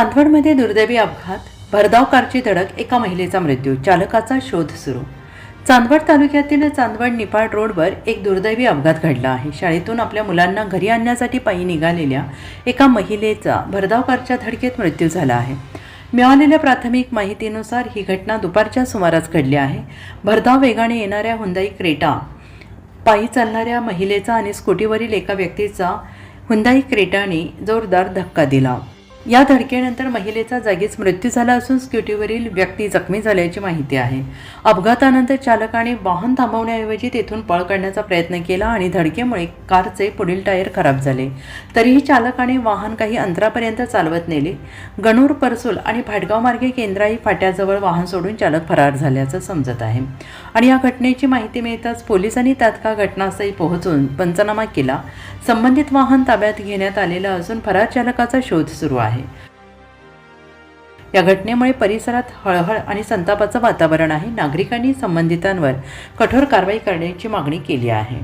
चांदवडमध्ये दुर्दैवी अपघात, भरधाव कारची धडक, एका महिलेचा मृत्यू, चालकाचा शोध सुरू। चांदवड तालुक्यातील चांदवड निफाड रोडवर एक दुर्दैवी अपघात घडला आहे। शाळेतून आपल्या मुलांना घरी आणण्यासाठी पायी निघालेल्या एका महिलेचा भरधाव कारच्या धडकेत मृत्यू झाला आहे। मिळालेल्या प्राथमिक माहितीनुसार ही घटना दुपारच्या सुमारास घडली आहे। भरधाव वेगाने येणाऱ्या हुंदाई क्रेटा पायी चालणाऱ्या महिलेचा आणि स्कूटीवरील एका व्यक्तीचा हुंदाई क्रेटाने जोरदार धक्का दिला। या धडकेनंतर महिलेचा जागीच मृत्यू झाला असून स्कूटीवरील व्यक्ती जखमी झाल्याची माहिती आहे। अपघातानंतर चालकाने वाहन थांबवण्याऐवजी तेथून पळ काढण्याचा प्रयत्न केला आणि धडकेमुळे कारचे पुढील टायर खराब झाले। तरीही चालकाने वाहन काही अंतरापर्यंत चालवत नेले। गणूर, परसूल आणि भाटगाव मार्गे केंद्राई फाट्याजवळ वाहन सोडून चालक फरार झाल्याचं समजत आहे। आणि या घटनेची माहिती मिळताच पोलिसांनी तात्काळ घटनास्थळी पोहोचून पंचनामा केला। संबंधित वाहन ताब्यात घेण्यात आलेलं असून फरार चालकाचा शोध सुरू आहे। या घटनेमुळे परिसरात हळहळ आणि संतापाचं वातावरण आहे। नागरिकांनी संबंधितांवर कठोर कारवाई करण्याची मागणी केली आहे।